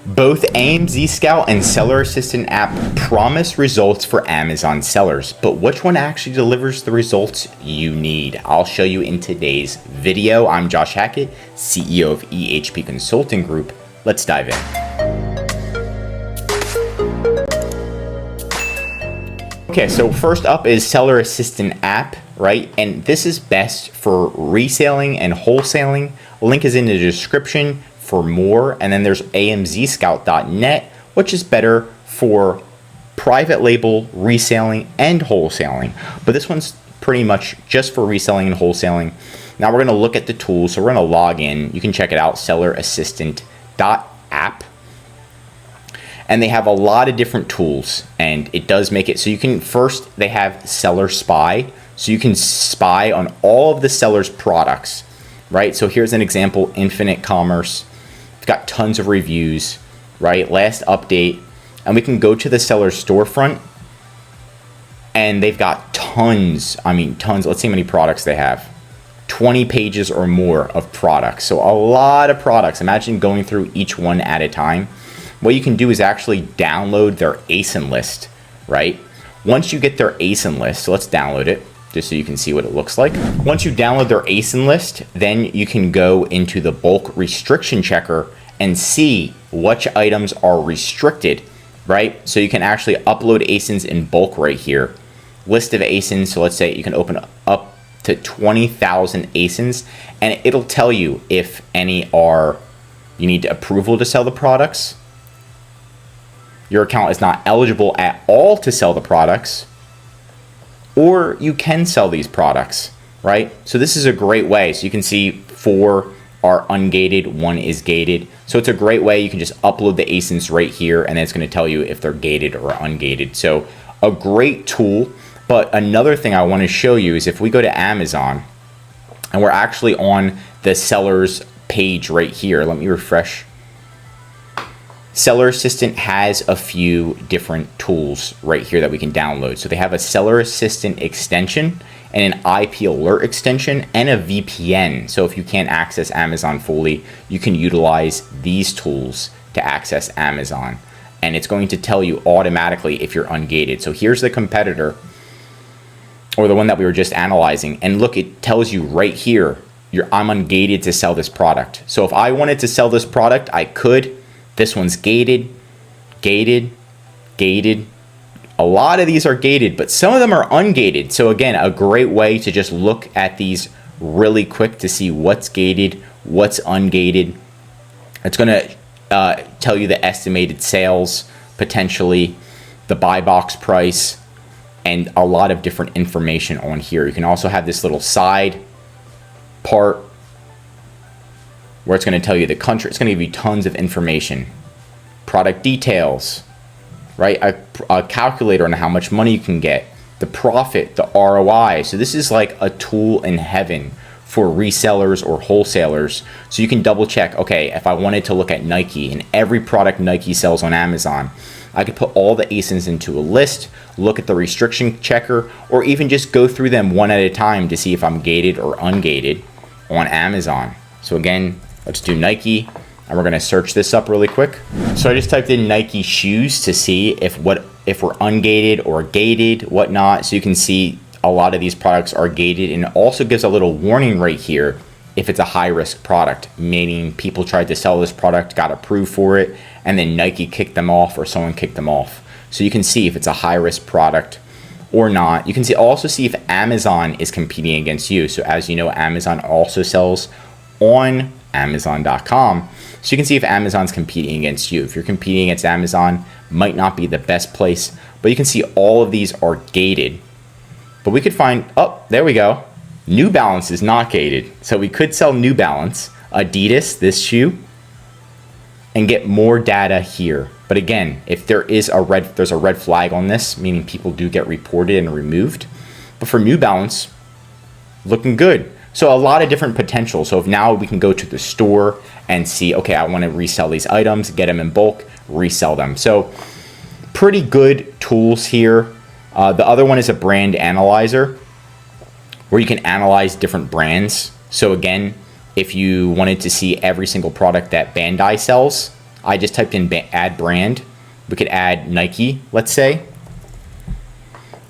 Both AMZ Scout and Seller Assistant app promise results for Amazon sellers, but which one actually delivers the results you need? I'll show you in today's video. I'm Josh Hackett, CEO of EHP Consulting Group. Let's dive in. Okay, so first up is Seller Assistant app, right? And this is best for reselling and wholesaling. Link is in the description for more. And then there's AMZScout.net, which is better for private label reselling and wholesaling. But this one's pretty much just for reselling and wholesaling. Now we're going to look at the tools. So we're going to log in. You can check it out, sellerassistant.app. And they have a lot of different tools, and it does make it so you can first, they have Seller Spy. So you can spy on all of the seller's products, right? So here's an example, Infinite Commerce. It's got tons of reviews, right? Last update. And we can go to the seller's storefront, and they've got tons, tons. Let's see how many products they have. 20 pages or more of products. So a lot of products. Imagine going through each one at a time. What you can do is actually download their ASIN list, right? Once you get their ASIN list, so let's download it just so you can see what it looks like. Once you download their ASIN list, then you can go into the bulk restriction checker and see which items are restricted, right? So you can actually upload ASINs in bulk right here. List of ASINs, so let's say you can open up to 20,000 ASINs, and it'll tell you if any are, you need approval to sell the products. Your account is not eligible at all to sell the products, or you can sell these products, right? So this is a great way. So you can see 4 are ungated, 1 is gated. So it's a great way. You can just upload the ASINs right here, and then it's going to tell you if they're gated or ungated. So a great tool. But another thing I want to show you is if we go to Amazon, and we're actually on the seller's page right here. Let me refresh. Seller Assistant has a few different tools right here that we can download. So they have a Seller Assistant extension and an IP alert extension and a VPN. So if you can't access Amazon fully, you can utilize these tools to access Amazon. And it's going to tell you automatically if you're ungated. So here's the competitor, or the one that we were just analyzing. And look, it tells you right here, I'm ungated to sell this product. So if I wanted to sell this product, I could. This one's gated, gated, gated. A lot of these are gated, but some of them are ungated. So again, a great way to just look at these really quick to see what's gated, what's ungated. It's going to tell you the estimated sales, potentially the buy box price, and a lot of different information on here. You can also have this little side part where it's going to tell you the country. It's going to give you tons of information. Product details, right? A calculator on how much money you can get, the profit, the ROI. So this is like a tool in heaven for resellers or wholesalers. So you can double check, okay, if I wanted to look at Nike and every product Nike sells on Amazon, I could put all the ASINs into a list, look at the restriction checker, or even just go through them one at a time to see if I'm gated or ungated on Amazon. So again, let's do Nike, and we're going to search this up really quick. So I just typed in Nike shoes to see if we're ungated or gated, whatnot. So you can see a lot of these products are gated, and it also gives a little warning right here if it's a high-risk product, meaning people tried to sell this product, got approved for it, and then Nike kicked them off or someone kicked them off. So you can see if it's a high-risk product or not. You can also see if Amazon is competing against you. So as you know, Amazon also sells on Amazon.com. So you can see if Amazon's competing against you. If you're competing against Amazon, might not be the best place, but you can see all of these are gated. But we could find, oh, there we go. New Balance is not gated. So we could sell New Balance, Adidas, this shoe, and get more data here. But again, if there's a red flag on this, meaning people do get reported and removed. But for New Balance, looking good. So a lot of different potential. So if now we can go to the store and see, okay, I want to resell these items, get them in bulk, resell them. So pretty good tools here. The other one is a brand analyzer where you can analyze different brands. So again, if you wanted to see every single product that Bandai sells, I just typed in add brand. We could add Nike, let's say.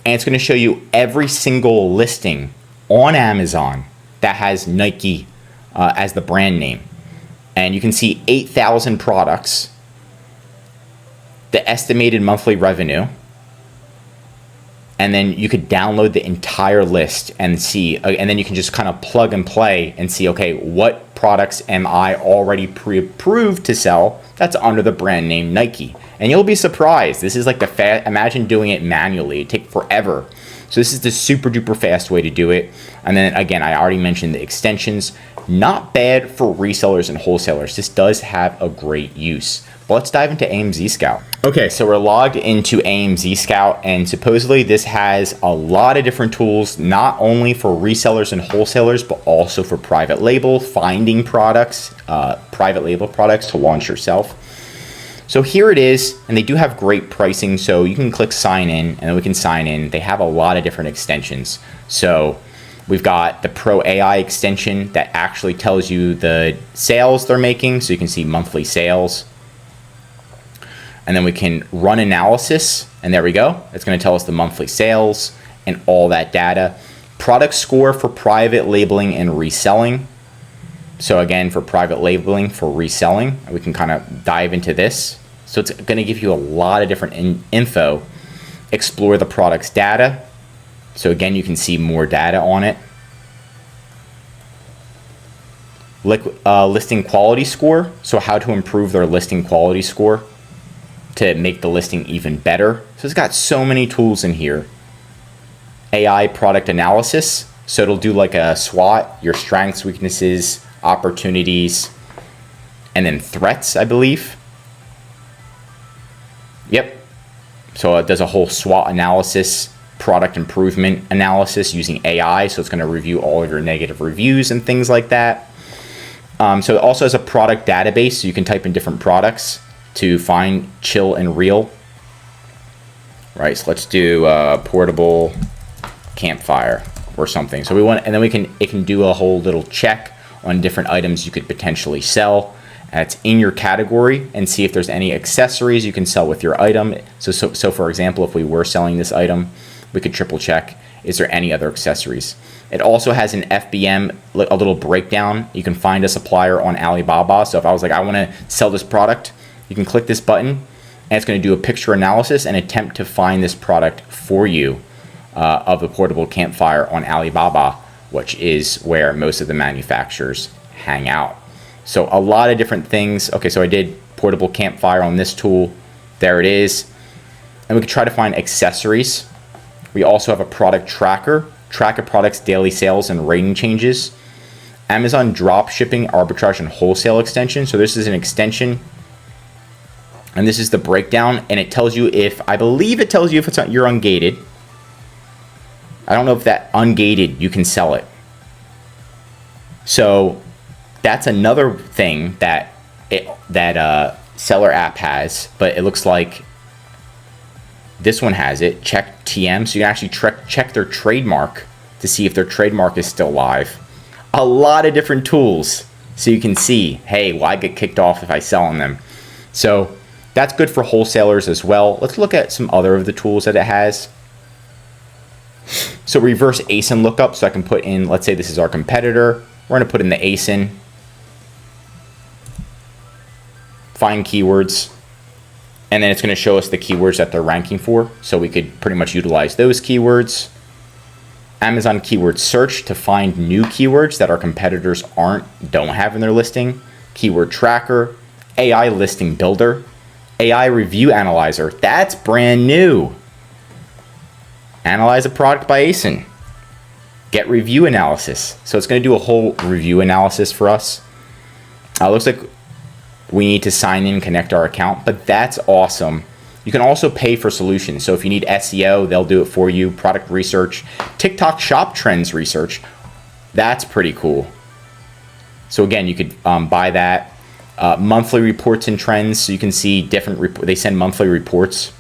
And it's going to show you every single listing on Amazon that has Nike as the brand name. And you can see 8,000 products, the estimated monthly revenue, and then you could download the entire list and see, and then you can just kind of plug and play and see, okay, what products am I already pre-approved to sell that's under the brand name Nike? And you'll be surprised. This is like imagine doing it manually. It'd take forever. So this is the super duper fast way to do it. And then again, I already mentioned the extensions. Not bad for resellers and wholesalers. This does have a great use. But let's dive into AMZ Scout. Okay, so we're logged into AMZ Scout, and supposedly this has a lot of different tools, not only for resellers and wholesalers, but also for private label, finding products, private label products to launch yourself. So here it is, and they do have great pricing, so you can click sign in, and then we can sign in. They have a lot of different extensions. So we've got the Pro AI extension that actually tells you the sales they're making, so you can see monthly sales. And then we can run analysis, and there we go. It's going to tell us the monthly sales and all that data. Product score for private labeling and reselling. So again, for private labeling, for reselling, we can kind of dive into this. So it's going to give you a lot of different info. Explore the product's data. So again, you can see more data on it. Listing quality score. So how to improve their listing quality score to make the listing even better. So it's got so many tools in here. AI product analysis. So it'll do like a SWOT, your strengths, weaknesses, opportunities, and then threats, I believe. Yep. So it does a whole SWOT analysis, product improvement analysis using AI. So it's going to review all of your negative reviews and things like that. So it also has a product database, so you can type in different products to find chill and reel. Right, so let's do portable campfire or something. So we want, and then it can do a whole little check on different items you could potentially sell. And it's in your category, and see if there's any accessories you can sell with your item. So for example, if we were selling this item, we could triple check, is there any other accessories? It also has an FBM, a little breakdown. You can find a supplier on Alibaba. So if I was like, I want to sell this product, you can click this button, and it's going to do a picture analysis and attempt to find this product for you of the portable campfire on Alibaba, which is where most of the manufacturers hang out. So a lot of different things. Okay, so I did portable campfire on this tool. There it is. And we can try to find accessories. We also have a product tracker. Track a product's daily sales and rating changes. Amazon drop shipping, arbitrage, and wholesale extension. So this is an extension. And this is the breakdown. And it tells you if, I believe it tells you if you're ungated. I don't know if that ungated, you can sell it. So that's another thing that seller app has, but it looks like this one has it. Check TM, so you can actually check their trademark to see if their trademark is still live. A lot of different tools, so you can see, hey, will I get kicked off if I sell on them? So that's good for wholesalers as well. Let's look at some other of the tools that it has. So reverse ASIN lookup, so I can put in, let's say this is our competitor. We're going to put in the ASIN. Find keywords. And then it's going to show us the keywords that they're ranking for. So we could pretty much utilize those keywords. Amazon keyword search to find new keywords that our competitors don't have in their listing. Keyword tracker. AI listing builder. AI review analyzer. That's brand new. Analyze a product by ASIN. Get review analysis. So it's going to do a whole review analysis for us. Looks like we need to sign in, connect our account, but that's awesome. You can also pay for solutions. So if you need SEO, they'll do it for you. Product research, TikTok shop trends research. That's pretty cool. So again, you could buy that. Monthly reports and trends. So you can see different, they send monthly reports.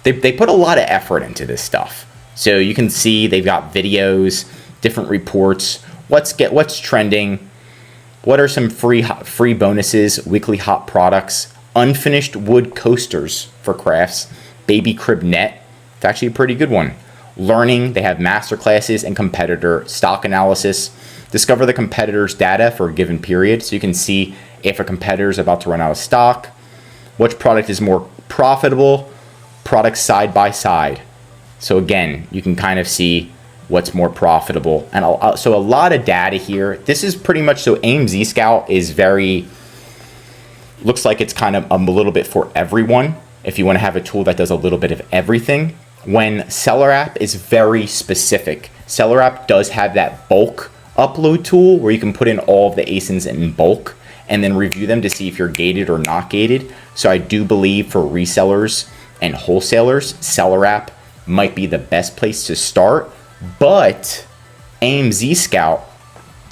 They put a lot of effort into this stuff. So you can see they've got videos, different reports, what's trending. What are some free bonuses, weekly hot products, unfinished wood coasters for crafts, baby crib net, it's actually a pretty good one. Learning, they have master classes and competitor stock analysis. Discover the competitor's data for a given period so you can see if a competitor is about to run out of stock, which product is more profitable, products side by side. So again, you can kind of see what's more profitable. And so a lot of data here. This is pretty much, so AMZ Scout is very, looks like it's kind of a little bit for everyone. If you want to have a tool that does a little bit of everything. When Seller App is very specific. Seller App does have that bulk upload tool where you can put in all of the ASINs in bulk and then review them to see if you're gated or not gated. So I do believe for resellers and wholesalers, Seller App might be the best place to start. But AMZ Scout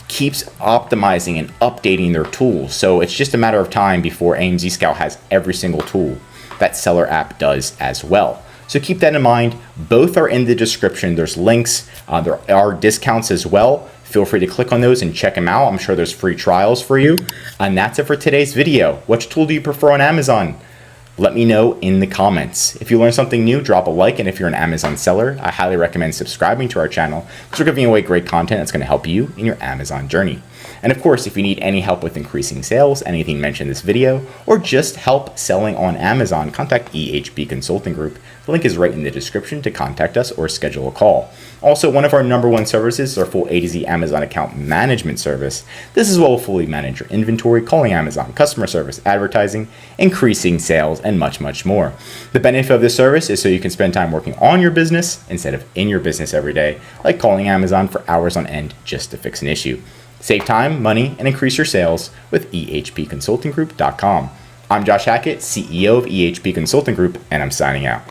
keeps optimizing and updating their tools. So it's just a matter of time before AMZ Scout has every single tool that Seller App does as well. So keep that in mind. Both are in the description. There's links. There are discounts as well. Feel free to click on those and check them out. I'm sure there's free trials for you. And that's it for today's video. Which tool do you prefer on Amazon? Let me know in the comments. If you learned something new, drop a like. And if you're an Amazon seller, I highly recommend subscribing to our channel because we're giving away great content that's going to help you in your Amazon journey. And of course, if you need any help with increasing sales, anything mentioned in this video, or just help selling on Amazon, contact EHP Consulting Group. The link is right in the description to contact us or schedule a call. Also, one of our #1 services is our full A to Z Amazon account management service. This is what will fully manage your inventory, calling Amazon, customer service, advertising, increasing sales, and much, much more. The benefit of this service is so you can spend time working on your business instead of in your business every day, like calling Amazon for hours on end just to fix an issue. Save time, money, and increase your sales with ehpconsultinggroup.com. I'm Josh Hackett, CEO of EHP Consulting Group, and I'm signing out.